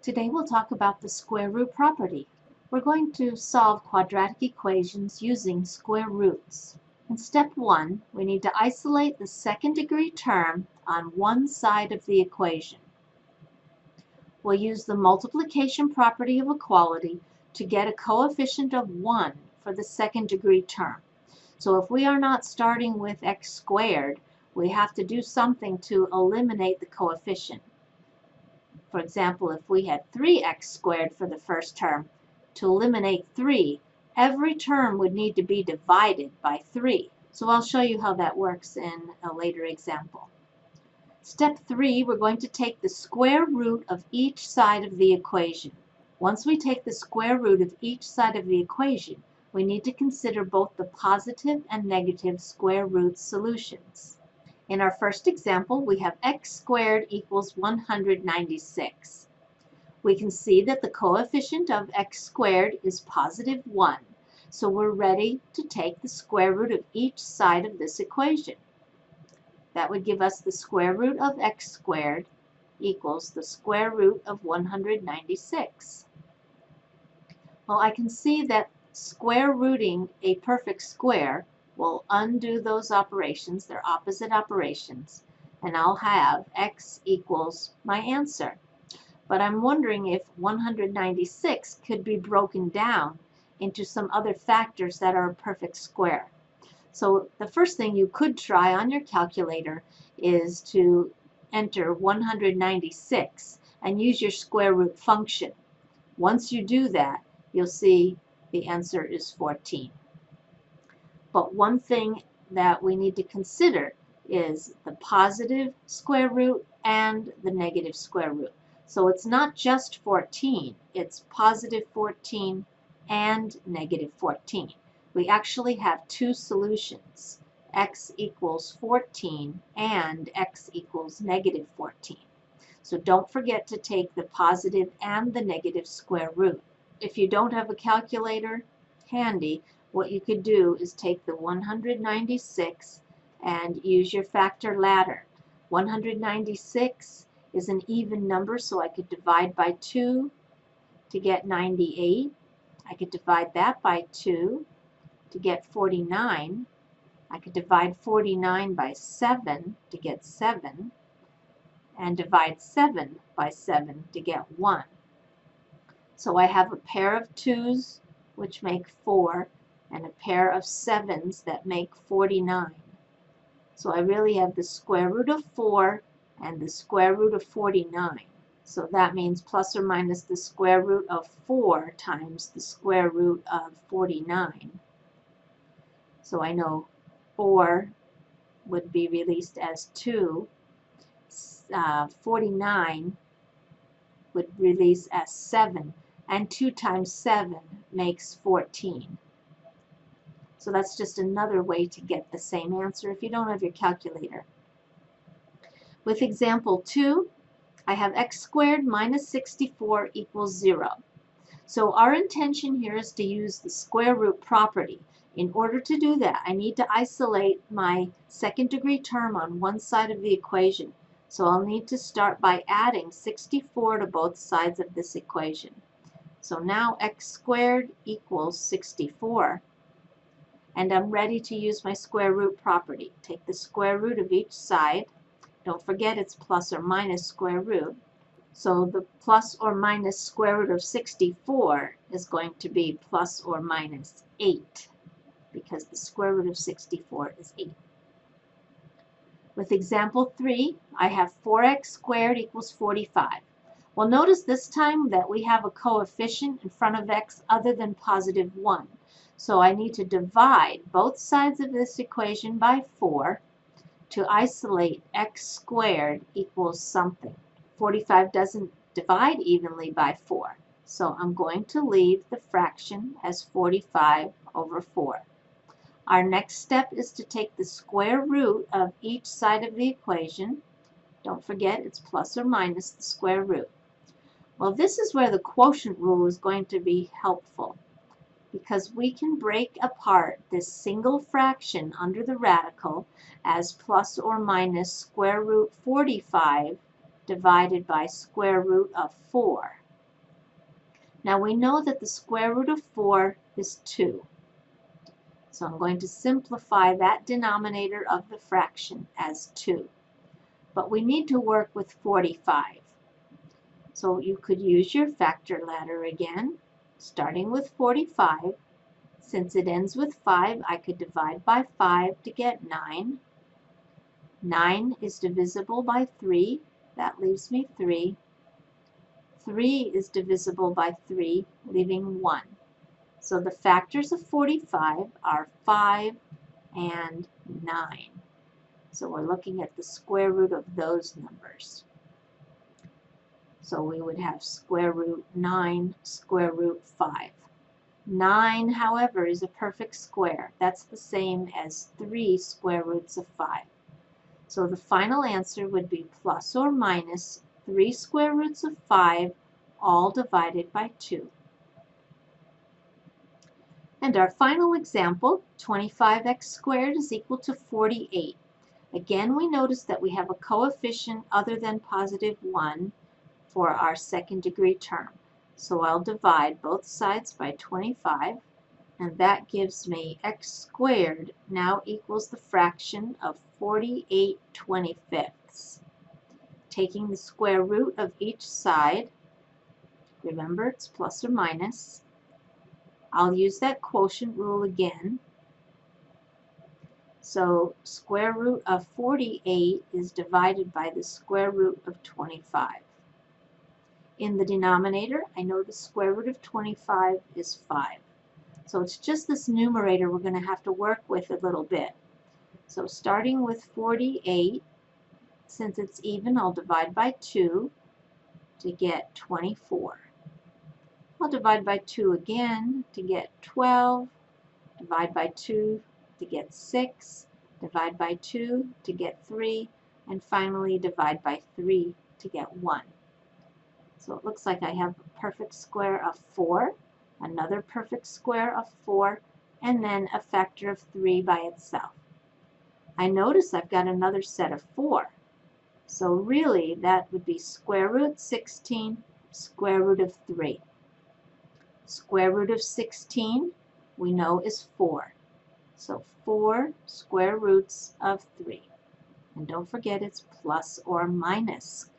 Today we'll talk about the square root property. We're going to solve quadratic equations using square roots. In step 1, we need to isolate the second degree term on one side of the equation. We'll use the multiplication property of equality to get a coefficient of 1 for the second degree term. So if we are not starting with x squared, we have to do something to eliminate the coefficient. For example, if we had 3x squared for the first term, to eliminate 3, every term would need to be divided by 3. So I'll show you how that works in a later example. Step 3, we're going to take the square root of each side of the equation. Once we take the square root of each side of the equation, we need to consider both the positive and negative square root solutions. In our first example, we have x squared equals 196. We can see that the coefficient of x squared is positive 1, so we're ready to take the square root of each side of this equation. That would give us the square root of x squared equals the square root of 196. Well, I can see that square rooting a perfect square will undo those operations, they're opposite operations, and I'll have x equals my answer. But I'm wondering if 196 could be broken down into some other factors that are a perfect square. So the first thing you could try on your calculator is to enter 196 and use your square root function. Once you do that, you'll see the answer is 14. But one thing that we need to consider is the positive square root and the negative square root. So it's not just 14, it's positive 14 and negative 14. We actually have two solutions, x equals 14 and x equals negative 14. So don't forget to take the positive and the negative square root. If you don't have a calculator handy, what you could do is take the 196 and use your factor ladder. 196 is an even number, so I could divide by 2 to get 98. I could divide that by 2 to get 49. I could divide 49 by 7 to get 7, and divide 7 by 7 to get 1. So I have a pair of 2's, which make 4, and a pair of 7's that make 49. So I really have the square root of 4 and the square root of 49. So that means plus or minus the square root of 4 times the square root of 49. So I know 4 would be released as 2. 49 would release as 7. And 2 times 7 makes 14. So that's just another way to get the same answer if you don't have your calculator. With example 2, I have x squared minus 64 equals 0. So our intention here is to use the square root property. In order to do that, I need to isolate my second degree term on one side of the equation. So I'll need to start by adding 64 to both sides of this equation. So now x squared equals 64. And I'm ready to use my square root property. Take the square root of each side. Don't forget it's plus or minus square root. So the plus or minus square root of 64 is going to be plus or minus 8, because the square root of 64 is 8. With example 3, I have 4x squared equals 45. Well, notice this time that we have a coefficient in front of x other than positive 1. So I need to divide both sides of this equation by 4 to isolate x squared equals something. 45 doesn't divide evenly by 4. So I'm going to leave the fraction as 45 over 4. Our next step is to take the square root of each side of the equation. Don't forget it's plus or minus the square root. Well, this is where the quotient rule is going to be helpful, because we can break apart this single fraction under the radical as plus or minus square root 45 divided by square root of 4. Now we know that the square root of 4 is 2. So I'm going to simplify that denominator of the fraction as 2. But we need to work with 45. So you could use your factor ladder again, starting with 45. Since it ends with 5, I could divide by 5 to get 9. 9 is divisible by 3. That leaves me 3. 3 is divisible by 3, leaving 1. So the factors of 45 are 5 and 9. So we're looking at the square root of those numbers. So we would have square root 9, square root 5. 9, however, is a perfect square. That's the same as 3 square roots of 5. So the final answer would be plus or minus 3 square roots of 5, all divided by 2. And our final example, 25x squared is equal to 48. Again, we notice that we have a coefficient other than positive 1 for our second degree term. So I'll divide both sides by 25, and that gives me x squared now equals the fraction of 48/25. Taking the square root of each side, remember it's plus or minus, I'll use that quotient rule again. So square root of 48 is divided by the square root of 25. In the denominator, I know the square root of 25 is 5. So it's just this numerator we're going to have to work with a little bit. So starting with 48, since it's even, I'll divide by 2 to get 24. I'll divide by 2 again to get 12, divide by 2 to get 6, divide by 2 to get 3, and finally divide by 3 to get 1. So it looks like I have a perfect square of 4, another perfect square of 4, and then a factor of 3 by itself. I notice I've got another set of 4. So really that would be square root 16, square root of 3. Square root of 16 we know is 4. So 4 square roots of 3. And don't forget it's plus or minus